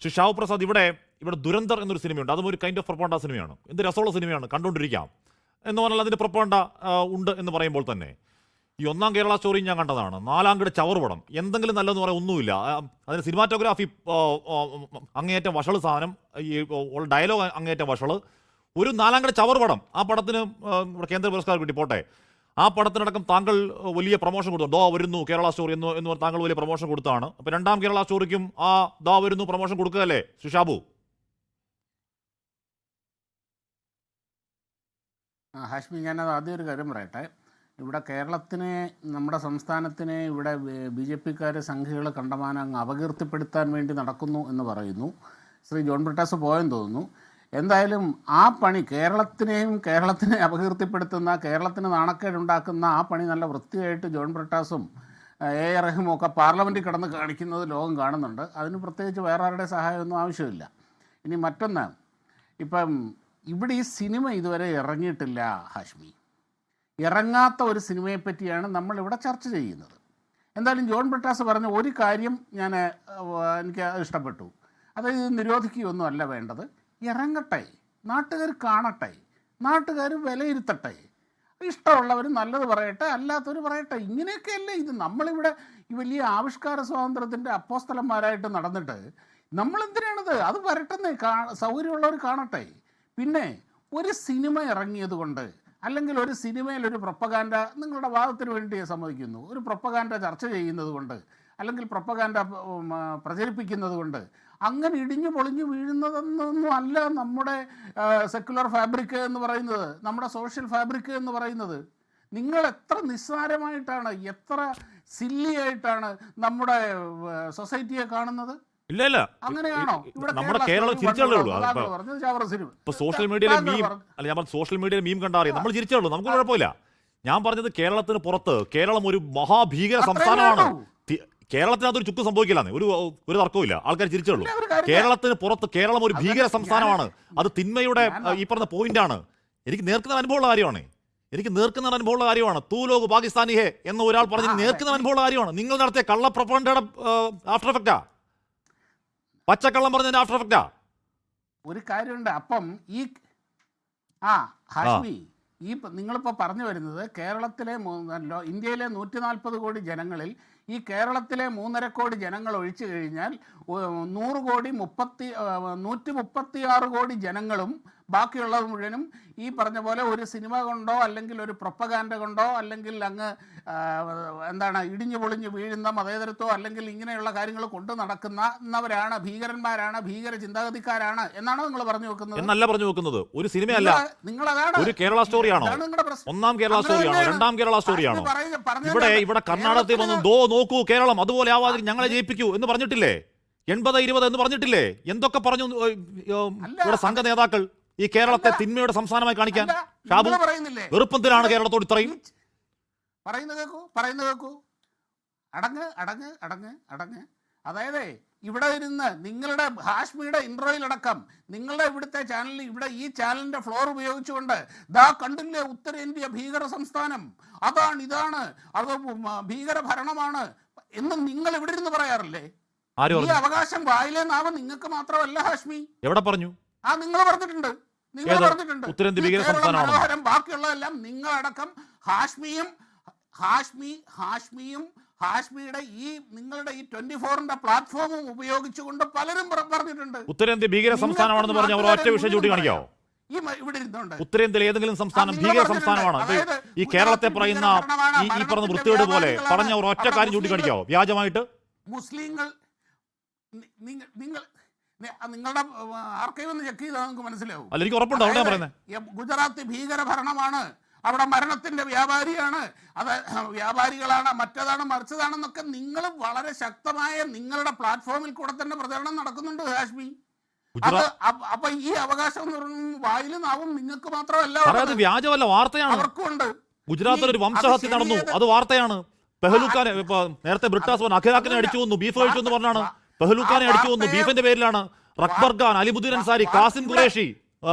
Shri Shao Prasad, ഇവിടെ ദുരന്തർ എന്നൊരു സിനിമയുണ്ട്. അതും ഒരു കൈൻഡ് ഓഫ് പ്രൊപ്പഗണ്ട സിനിമയാണ്. എന്ത് രസമുള്ള സിനിമയാണ്, കണ്ടുകൊണ്ടിരിക്കാം എന്ന് പറഞ്ഞാൽ അതിൻ്റെ പ്രൊപ്പഗണ്ട ഉണ്ട് എന്ന് പറയുമ്പോൾ തന്നെ ഈ ഒന്നാം കേരള സ്റ്റോറി ഞാൻ കണ്ടതാണ്. നാലാംകിട ചവറുപടം, എന്തെങ്കിലും നല്ലതെന്ന് പറയാൻ ഒന്നുമില്ല. അതിന് സിനിമാറ്റോഗ്രാഫി അങ്ങേയറ്റം വഷള് സാധനം, ഈ ഡയലോഗ് അങ്ങേയറ്റം വഷള്. ഒരു നാലാംകിട ചവറുപടം, ആ പടത്തിന് കേന്ദ്ര പുരസ്കാരം കിട്ടി പോട്ടെ. ആ പടത്തിനടക്കം താങ്കൾ വലിയ പ്രൊമോഷൻ കൊടുത്തു. ദോ വരുന്നു കേരള സ്റ്റോറി എന്ന് പറഞ്ഞ് താങ്കൾ വലിയ പ്രൊമോഷൻ കൊടുത്താണ്. അപ്പോൾ രണ്ടാം കേരള സ്റ്റോറിക്കും ആ ദാ വരുന്നു പ്രൊമോഷൻ കൊടുക്കുകയല്ലേ ശ്രീ ഷാബു? ഹാഷ്മി, ഞാനത് ആദ്യം ഒരു കാര്യം പറയട്ടെ. ഇവിടെ കേരളത്തിനെ, നമ്മുടെ സംസ്ഥാനത്തിനെ ഇവിടെ ബി ജെ പിക്കാർ സംഘികൾ കണ്ടമാനം അങ്ങ് അപകീർത്തിപ്പെടുത്താൻ വേണ്ടി നടക്കുന്നു എന്ന് പറയുന്നു. ശ്രീ ജോൺ ബ്രിട്ടാസ് പോയെന്ന് തോന്നുന്നു. എന്തായാലും ആ പണി, കേരളത്തിനെ അപകീർത്തിപ്പെടുത്തുന്ന, കേരളത്തിന് നാണക്കേടുണ്ടാക്കുന്ന ആ പണി നല്ല വൃത്തിയായിട്ട് ജോൺ ബ്രിട്ടാസും എ ആർ റഹീമും ഒക്കെ പാർലമെൻറ്റിൽ കിടന്ന് കാണിക്കുന്നത് ലോകം കാണുന്നുണ്ട്. അതിന് പ്രത്യേകിച്ച് വേറെ ആരുടെ സഹായമൊന്നും ആവശ്യമില്ല. ഇനി മറ്റൊന്ന്, ഇപ്പം ഇവിടെ ഈ സിനിമ ഇതുവരെ ഇറങ്ങിയിട്ടില്ല ഹാഷ്മി. ഇറങ്ങാത്ത ഒരു സിനിമയെ പറ്റിയാണ് നമ്മളിവിടെ ചർച്ച ചെയ്യുന്നത്. എന്തായാലും ജോൺ ബ്രിട്ടാസ് പറഞ്ഞ ഒരു കാര്യം എനിക്ക് ഇഷ്ടപ്പെട്ടു. അതായത് നിരോധിക്കുകയൊന്നും അല്ല വേണ്ടത്, ഇറങ്ങട്ടെ, നാട്ടുകാർ കാണട്ടെ, നാട്ടുകാർ വിലയിരുത്തട്ടെ, ഇഷ്ടമുള്ളവർ നല്ലത് പറയട്ടെ, അല്ലാത്തവർ പറയട്ടെ. ഇങ്ങനെയൊക്കെയല്ലേ ഇത്. നമ്മളിവിടെ ഈ വലിയ ആവിഷ്കാര സ്വാതന്ത്ര്യത്തിൻ്റെ അപ്പോസ്തലന്മാരായിട്ട് നടന്നിട്ട് നമ്മളെന്തിനാണത്? അത് വരട്ടെന്നേ, സൗകര്യമുള്ളവർ കാണട്ടെ. പിന്നെ ഒരു സിനിമ ഇറങ്ങിയത് കൊണ്ട്, അല്ലെങ്കിൽ ഒരു സിനിമയിൽ ഒരു പ്രൊപ്പഗാൻഡ, നിങ്ങളുടെ വാദത്തിന് വേണ്ടി സമ്മതിക്കുന്നു, ഒരു പ്രൊപ്പഗാൻഡ ചർച്ച ചെയ്യുന്നത് കൊണ്ട്, അല്ലെങ്കിൽ പ്രൊപ്പഗാൻഡ പ്രചരിപ്പിക്കുന്നത് കൊണ്ട് അങ്ങനെ ഇടിഞ്ഞു പൊളിഞ്ഞു വീഴുന്നതെന്നൊന്നും അല്ല നമ്മുടെ സെക്യുലർ ഫാബ്രിക് എന്ന് പറയുന്നത്, നമ്മുടെ സോഷ്യൽ ഫാബ്രിക് എന്ന് പറയുന്നത്. നിങ്ങൾ എത്ര നിസ്സാരമായിട്ടാണ്, എത്ര സില്ലി ആയിട്ടാണ് നമ്മുടെ സൊസൈറ്റിയെ കാണുന്നത്. ഇല്ല ഇല്ല, അങ്ങനെയാണോ? നമ്മുടെ കേരളം ചിരിച്ചേ ഉള്ളൂ. ഇപ്പൊ സോഷ്യൽ മീഡിയയിലെ മീം കണ്ടാ അറിയാം, നമ്മൾ ചിരിച്ചേ ഉള്ളൂ, നമുക്ക് കുഴപ്പമില്ല. ഞാൻ പറഞ്ഞത് കേരളത്തിന് പുറത്ത് കേരളം ഒരു മഹാഭീകര സംസ്ഥാനമാണ്. കേരളത്തിനകത്തൊരു ചുക്ക് സംഭവിക്കില്ലാന്ന് ഒരു തർക്കവുമില്ല, ആൾക്കാർ ചിരിച്ചേ ഉള്ളൂ. കേരളത്തിന് പുറത്ത് കേരളം ഒരു ഭീകര സംസ്ഥാനമാണ്. അത് തിന്മയുടെ ഈ പറഞ്ഞ പോയിന്റാണ്. എനിക്ക് നേർക്കുന്ന അനുഭവമുള്ള കാര്യമാണ്. തൂ ലോക് പാകിസ്ഥാനി ഹേ എന്ന് ഒരാൾ പറഞ്ഞ് നേർക്കുന്ന അനുഭവമുള്ള കാര്യമാണ്. നിങ്ങൾ നടത്തിയ കള്ള പ്രൊപ്പഗണ്ടയുടെ ആഫ്റ്റർ എഫക്റ്റാ, പച്ചക്കള്ളം പറഞ്ഞതിന്റെ ആഫ്റ്റർ എഫക്റ്റാ. ഒരു കാര്യമുണ്ട്. അപ്പം ഈ ഹാഷ്മി, ഈ നിങ്ങളിപ്പോൾ പറഞ്ഞു വരുന്നത് കേരളത്തിലെ ഇന്ത്യയിലെ 140 കോടി ജനങ്ങളിൽ ഈ കേരളത്തിലെ 3.5 കോടി ജനങ്ങൾ ഒഴിച്ചു കഴിഞ്ഞാൽ 136 കോടി ജനങ്ങളും ബാക്കിയുള്ളത് മുഴുവനും ഈ പറഞ്ഞ പോലെ ഒരു സിനിമ കൊണ്ടോ, അല്ലെങ്കിൽ ഒരു പ്രൊപ്പഗാൻഡ കൊണ്ടോ, അല്ലെങ്കിൽ അങ്ങ് ഇടിഞ്ഞു പൊളിഞ്ഞു വീഴുന്ന മതേതരത്വോ, അല്ലെങ്കിൽ ഇങ്ങനെയുള്ള കാര്യങ്ങൾ കൊണ്ട് നടക്കുന്നവരാണ്, ഭീകരന്മാരാണ്, ഭീകര ചിന്താഗതിക്കാരാണ് എന്നാണോ നിങ്ങൾ പറഞ്ഞു വെക്കുന്നത്? എന്നല്ല പറഞ്ഞു വെക്കുന്നത്. ഒരു സിനിമയല്ല, ഒരു കേരള സ്റ്റോറിയാണോ? ഒന്നാം കേരള സ്റ്റോറിയാണോ? രണ്ടാം കേരള സ്റ്റോറിയാണോ? ഇവിടെ കർണാടകത്തിൽ വന്ന് ദോ നോക്കൂ കേരളം അതുപോലെ ആവാതിരി ഞങ്ങളെ ജയിപ്പിക്കൂ എന്ന് പറഞ്ഞിട്ടില്ലേ? 80-20 എന്ന് പറഞ്ഞിട്ടില്ലേ? എന്തൊക്കെ പറഞ്ഞു ഇവിടെ സംഘ നേതാക്കൾ ഈ കേരളത്തെ തിന്മയുടെ സംസ്ഥാനമായി കാണിക്കാൻ? ഷാബു, വെറുപ്പത്തിനാണ് കേരളത്തോട് ഇത്രയും പറയുന്നത് കേൾക്കൂ. അടങ്ങ്. അതായത് ഇവിടെ ഇരുന്ന് നിങ്ങളുടെ ഹാഷ്മിയുടെ ഇൻട്രോയിലടക്കം നിങ്ങളുടെ ഇവിടുത്തെ ചാനലിൽ, ഇവിടെ ഈ ചാനലിന്റെ ഫ്ലോർ ഉപയോഗിച്ചുകൊണ്ട് ദാ കണ്ടില്ലേ ഉത്തരേന്ത്യ ഭീകര സംസ്ഥാനം, ഇതാണ് അത് ഭീകര ഭരണമാണ് എന്ന് നിങ്ങൾ ഇവിടെ ഇരുന്ന് പറയാറില്ലേ? ഈ അവകാശം വായിലെ നാവ് നിങ്ങൾക്ക് മാത്രമല്ല ഹാഷ്മി. എവിടെ പറഞ്ഞു? നിങ്ങൾ പറഞ്ഞിട്ടുണ്ട്. ബാക്കിയുള്ളതെല്ലാം നിങ്ങളടക്കം ഹാഷ്മിയുടെ ഈ നിങ്ങളുടെ ഈ 24ന്റെ പ്ലാറ്റ്ഫോമും ഉപയോഗിച്ചുകൊണ്ട് പലരും പറഞ്ഞിട്ടുണ്ട് ഉത്തരേന്ത്യ ഭീകര സംസ്ഥാനമാണെന്ന് പറഞ്ഞ ഒറ്റ വിഷയം ചൂണ്ടിക്കാണിക്കാവോ? ഉത്തരേന്ത്യയിലെ ഏതെങ്കിലും സംസ്ഥാനം ഭീകര സംസ്ഥാനമാണ്? ഈ കേരളത്തെ പറയുന്ന ഈ പറഞ്ഞ വൃത്തിയോട് പോലെ പറഞ്ഞ ഒറ്റ കാര്യം ചൂണ്ടിക്കാണിക്കാവോ വ്യാജമായിട്ട്? മുസ്ലിങ്ങൾ, നിങ്ങളുടെ ആർക്കൈവ് ഒന്ന് ചെക്ക് ചെയ്താൽ നിങ്ങൾക്ക് മനസ്സിലാവും. ഗുജറാത്ത് ഭീകര ഭരണമാണ്, അവിടെ മരണത്തിന്റെ വ്യാപാരിയാണ്, അത് വ്യാപാരികളാണ്, മറ്റതാണ് മറിച്ചതാണെന്നൊക്കെ നിങ്ങൾ വളരെ ശക്തമായ നിങ്ങളുടെ പ്ലാറ്റ്ഫോമിൽ കൂടെ തന്നെ പ്രചരണം നടക്കുന്നുണ്ട് ഹാഷ്മി. അപ്പൊ ഈ അവകാശം വായിൽ നാവും നിങ്ങൾക്ക് മാത്രമല്ല, വ്യാജമല്ല, വാർത്തയാണ്. അവർക്കുണ്ട്. ഗുജറാത്തിൽ ഒരു വംശഹത്യ നടന്നു, അത് വാർത്തയാണ്. പെഹ്ലുഖാനെ നേരത്തെ ബ്രിട്ടാസ് അഖിലാഖിനെ അടിച്ചു വന്നു, ബീഫ് കഴിച്ചു എന്ന് പറഞ്ഞാണ്. പെഹ്ലുഖാനെ അടിച്ചു വന്നു, ബീഫിന്റെ പേരിലാണ്. റക്ബർ ഖാൻ, അലിമുദ്ദീൻ അൻസാരി, കാസിം ഖുറേഷി,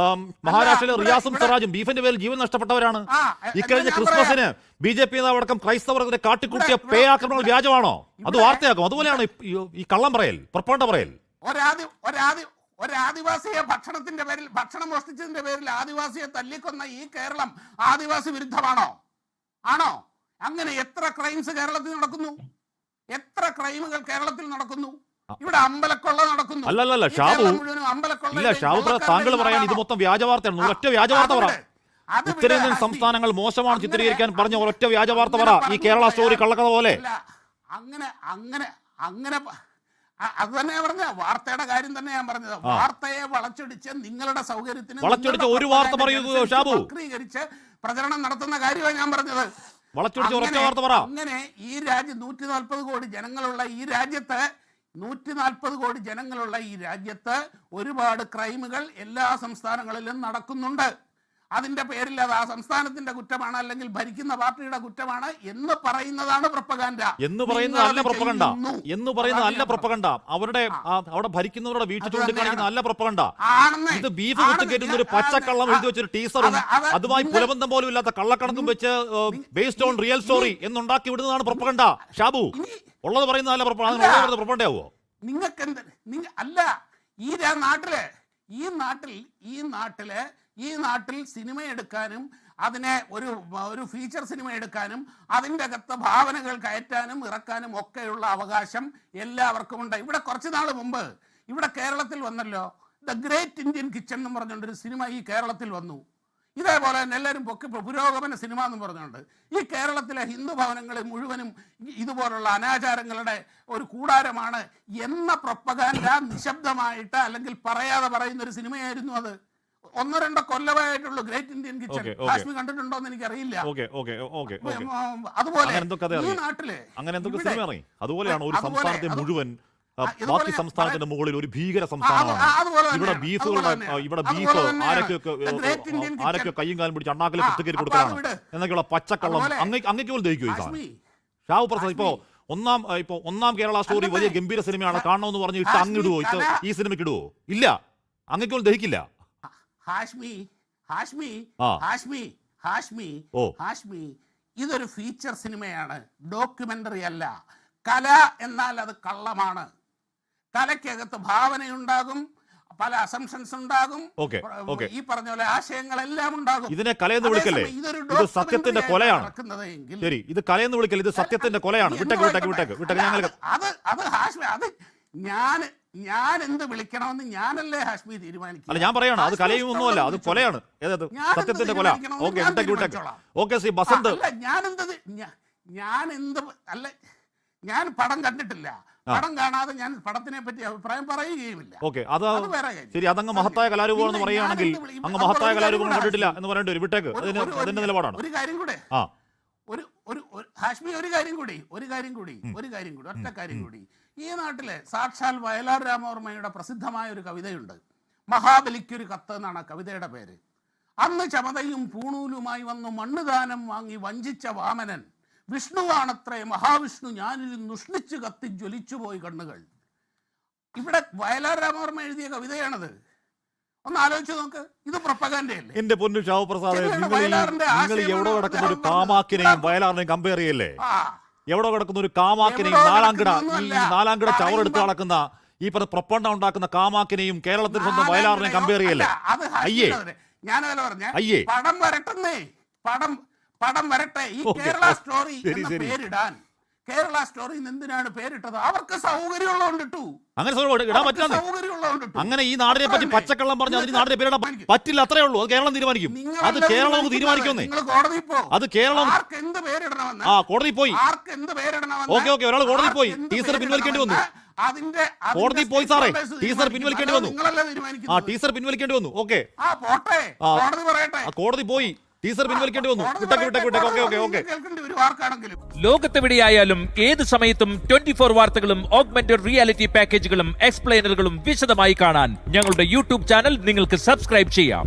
മഹാരാഷ്ട്രയിലെ റിയാസും സിറാജും ബീഫിന്റെ പേരിൽ ജീവൻ നഷ്ടപ്പെട്ടവരാണ്. ഇക്കഴിഞ്ഞ ക്രിസ്മസിന് BJP നേതാവടക്കം ക്രൈസ്തവർക്കെതിരെ കാട്ടിക്കൂട്ടിയ പേ ആക്രമണങ്ങൾ വ്യാജമാണോ? അത് വാർത്തയാക്കും. അതുപോലെയാണ് ഈ കള്ളം പറയൽ, പ്രൊപ്പഗണ്ട പറയൽ. ഒരാദിവാസിയെ ഭക്ഷണം മോഷ്ടിച്ചതിന്റെ പേരിൽ ആദിവാസിയെ തല്ലിക്കൊന്ന ഈ കേരളം ആദിവാസി വിരുദ്ധമാണോ? ആണോ? അങ്ങനെ എത്ര ക്രൈംസ് കേരളത്തിൽ നടക്കുന്നു? എത്ര ക്രൈമുകൾ കേരളത്തിൽ നടക്കുന്നു? ഇവിടെ അമ്പലക്കൊള്ള നടക്കുന്നു. അല്ലല്ല ഷാബു, ഇല്ല ഷാബു, താങ്കൾ പറയാൻ ഇത് മൊത്തം വ്യാജ വാർത്തയാണ്. ഒരൊറ്റ വ്യാജ വാർത്ത പറ. ഉത്തരേന്ത്യൻ സംസ്ഥാനങ്ങൾ മോശമാണ് ചിത്രീകരിക്കാൻ പറഞ്ഞ ഒരൊറ്റ വ്യാജ വാർത്ത പറ. ഈ കേരള സ്റ്റോറി കള്ളക്കഥ പോലെ. അങ്ങനെ അത് തന്നെ പറഞ്ഞ വാർത്തയുടെ കാര്യം തന്നെ ഞാൻ പറഞ്ഞത്. വാർത്തയെ വളച്ചൊടിച്ച് നിങ്ങളുടെ സൗകര്യത്തിന് വളച്ചൊടിച്ച ഒരു വാർത്ത പറയൂ ഷാബു. വക്രീകരിച്ച് പ്രചരണം നടത്തുന്ന കാര്യമാണ് ഞാൻ പറഞ്ഞത്. വളച്ചൊടിച്ച ഒരൊറ്റ വാർത്ത പറ. അങ്ങനെ ഈ രാജ്യം 140 കോടി ജനങ്ങളുള്ള ഈ രാജ്യത്ത് 140 കോടി ജനങ്ങളുള്ള ഈ രാജ്യത്ത് ഒരുപാട് ക്രൈമുകൾ എല്ലാ സംസ്ഥാനങ്ങളിലും നടക്കുന്നുണ്ട്. അതിന്റെ പേരിൽ അത് ആ സംസ്ഥാനത്തിന്റെ കുറ്റമാണ്, അല്ലെങ്കിൽ ഭരിക്കുന്ന പാർട്ടിയുടെ കുറ്റമാണ് എന്ന് പറയുന്നതാണ് പ്രൊപ്പഗാൻഡ. എന്ന് പറയുന്നത് അല്ല പ്രൊപ്പഗാൻഡ. എന്ന് പറയുന്നത് അല്ല പ്രൊപ്പഗാൻഡ. അവരുടെ അവിടെ ഭരിക്കുന്നവരുടെ വീഴ്ച ചൂണ്ടിക്കാണിക്കുന്ന അല്ല പ്രൊപ്പഗാൻഡ. ഇത് ബീഫ് കുത്തിക്കേറ്റുന്ന ഒരു പച്ചക്കള്ളം എഴുതി വെച്ചൊരു ടീസറും അതുമായി പുലബന്ധം പോലും ഇല്ലാത്ത കള്ളക്കണക്കും വെച്ച് ബേസ്ഡ് ഓൺ റിയൽ സ്റ്റോറി എന്നുണ്ടാക്കി വിടുന്നതാണ് പ്രൊപ്പഗാൻഡ. ഷാബു, ഉള്ളത് പറയുന്നത് അല്ല പ്രൊപ്പഗാൻഡയാവോ? നിങ്ങൾക്ക് എന്ത് അല്ല, ഈ നാട്ടിൽ സിനിമ എടുക്കാനും അതിനെ ഒരു ഫീച്ചർ സിനിമ എടുക്കാനും അതിൻ്റെ അകത്ത് ഭാവനകൾ കയറ്റാനും ഇറക്കാനും ഒക്കെയുള്ള അവകാശം എല്ലാവർക്കും ഉണ്ട്. ഇവിടെ കുറച്ച് നാൾ മുമ്പ് ഇവിടെ കേരളത്തിൽ വന്നല്ലോ ദ ഗ്രേറ്റ് ഇന്ത്യൻ കിച്ചൺ എന്ന് പറഞ്ഞുകൊണ്ടൊരു സിനിമ ഈ കേരളത്തിൽ വന്നു. ഇതേപോലെ തന്നെ എല്ലാവരും പുരോഗമന സിനിമ എന്ന് പറഞ്ഞുകൊണ്ട് ഈ കേരളത്തിലെ ഹിന്ദു ഭവനങ്ങളിൽ മുഴുവനും ഇതുപോലുള്ള അനാചാരങ്ങളുടെ ഒരു കൂടാരമാണ് എന്ന പ്രൊപ്പഗാൻഡ നിശബ്ദമായിട്ട് അല്ലെങ്കിൽ പറയാതെ പറയുന്ന ഒരു സിനിമയായിരുന്നു അത്. 1-2 കൊല്ലമായിട്ടുള്ളൂ ഗ്രേറ്റ് ഇന്ത്യൻ കിച്ചൺ. കാശ്മീർ കണ്ടിട്ടുണ്ടോ എന്ന് എനിക്കറിയില്ല. അതുപോലെ ഈ നാട്ടിലെ അതുപോലെയാണ് ഒരു സംസ്ഥാനത്തെ മുഴുവൻ ബാക്കി സംസ്ഥാനത്തിന്റെ മുകളിൽ ഒരു ഭീകര സംസ്ഥാനമാണ്. ഇവിടെ ബീഫ് ആരൊക്കെ കയ്യും കാലും പിടിച്ച് അണ്ണാക്കിലെ കുത്തിക്കേരി കൊടുക്കാനാണ് എന്നൊക്കെയുള്ള പച്ചക്കള്ളം അങ്ങേക്ക് പോലും ദഹിക്കും. ഷാവു പ്രസാദ്, ഇപ്പൊ ഒന്നാം കേരള സ്റ്റോറി വലിയ ഗംഭീര സിനിമയാണ്, കാണണമെന്ന് പറഞ്ഞ് ഇട്ട് അങ്ങിടുവോ? ഈ സിനിമയ്ക്ക് ഇടുവോ? ഇല്ല, അങ്ങേക്ക് പോലും ദഹിക്കില്ല. ഹാഷ്മി ഇതൊരു ഫീച്ചർ സിനിമയാണ്, ഡോക്യുമെന്ററി അല്ല. കല എന്നാൽ അത് കള്ളമാണ്. കലയ്ക്കകത്ത് ഭാവനയുണ്ടാകും, പല അസംഷൻസ് ഉണ്ടാകും, ഈ പറഞ്ഞ പോലെ ആശയങ്ങളെല്ലാം ഉണ്ടാകും. ഇതിനെ കലയെന്ന് വിളിക്കല്ലേ? ഇത് സത്യത്തിന്റെ കൊലയാണ്. ശരി, ഇത് കലയെന്ന് വിളിക്കല്ലേ? ഇത് സത്യത്തിന്റെ കൊലയാണ്. അത് ഹാഷ്മി, അത് ഞാൻ എന്ത് വിളിക്കണമെന്ന് ഞാനല്ലേ ഹാഷ്മി തീരുമാനിക്കും. അല്ല, ഞാൻ പറയാണ് അത് കലയും ഒന്നുമല്ല, അത് കൊലയാണ്. സത്യത്തിന്റെ കൊല. ശ്രീ ബസന്ത്, ഞാൻ പടം കണ്ടിട്ടില്ല. പടം കാണാതെ ഞാൻ പടത്തിനെ പറ്റി അഭിപ്രായം പറയുകയുമില്ല. ശരി, അതങ്ങ് മഹത്തായ കലാരൂപമാണെന്ന് പറയുകയാണെങ്കിൽ അങ്ങ് മഹത്തായ കലാരൂപം കണ്ടിട്ടില്ല എന്ന് പറയേണ്ടി വരും. വിട്ടേക്ക്, അതിന്റെ നിലപാടാണ്. ഒരു കാര്യം കൂടെ ഹാഷ്മി, ഒരു കാര്യം കൂടി ഒറ്റ കാര്യം കൂടി. ഈ നാട്ടിലെ സാക്ഷാൽ വയലാർ രാമവർമ്മയുടെ പ്രസിദ്ധമായ ഒരു കവിതയുണ്ട്, മഹാബലിക്കൊരു കത്ത് എന്നാണ് കവിതയുടെ പേര്. അന്ന് ചമതയും പൂണൂലുമായി വന്നു മണ്ണുദാനം വാങ്ങി വഞ്ചിച്ച വാമനൻ വിഷ്ണുവാണത്രേ മഹാവിഷ്ണു, ഞാനിരുന്ന് ഉഷ്ണിച്ചു കത്തി ജ്വലിച്ചുപോയി കണ്ണുകൾ. ഇവിടെ വയലാർ രാമവർമ്മ എഴുതിയ കവിതയാണത്. ഒന്ന് ആലോചിച്ച് നോക്ക്. ഇത് പ്രൊപ്പഗാൻഡയല്ലേ? എന്റെ പൊന്നു ഷാവു പ്രസാദ്, നിങ്ങൾ എവിടെ കിടക്കുന്ന ഒരു കാമാക്കിനെയും വയലാറിനെയും കമ്പയർ ചെയ്യല്ലേ? എവിടെ കിടക്കുന്ന ഒരു കാമാക്കിനെയും നാലാംകിട ചവറെടുത്ത് നടക്കുന്ന ഈ പ്രൊപ്പഗാൻഡ ഉണ്ടാക്കുന്ന കാമാക്കിനെയും കേരളത്തിൽ സ്വന്തം വയലാറിനെയും കമ്പയർ ചെയ്യല്ലേ? അയ്യേ, ഞാനതല്ല പറഞ്ഞ പടം വരട്ടെന്നേ, പടം വരട്ടെ. ഈ കേരള സ്റ്റോറി എന്ന പേരിടാൻ കേരള സ്റ്റോറി എന്തിനാണ് പേരിട്ടത്? അവർക്ക് സൗകര്യമുള്ളതുകൊണ്ടിട്ടു. അങ്ങനെ ഈ നാടിനെ പറ്റി പച്ചക്കള്ളം പറഞ്ഞ് അതിന് നാടിനെ പേരിടാൻ പറ്റില്ല, അത്രേ ഉള്ളൂ. അത് കേരളം തീരുമാനിക്കും. അത് കേരളം നമുക്ക് തീരുമാനിക്കുന്നേ. അത് കേരളം കോടതി പോയി. ഓക്കെ, ഒരാൾ കോടതി പോയി, ടീച്ചർ പിൻവലിക്കേണ്ടി വന്നു. കോടതി പോയി സാറേ, ടീച്ചർ പിൻവലിക്കേണ്ടി വന്നു. ടീച്ചർ പിൻവലിക്കേണ്ടി വന്നു. ഓക്കെ, കോടതി പോയി, ടീച്ചർ പിൻവലിക്കേണ്ടി വന്നു. ലോകത്തെവിടെയായാലും ഏത് സമയത്തും 24 വാർത്തകളും ഓഗ്മെന്റഡ് റിയാലിറ്റി പാക്കേജുകളും എക്സ്പ്ലെയിനറുകളും വിശദമായി കാണാൻ ഞങ്ങളുടെ യൂട്യൂബ് ചാനൽ നിങ്ങൾക്ക് സബ്സ്ക്രൈബ് ചെയ്യാം.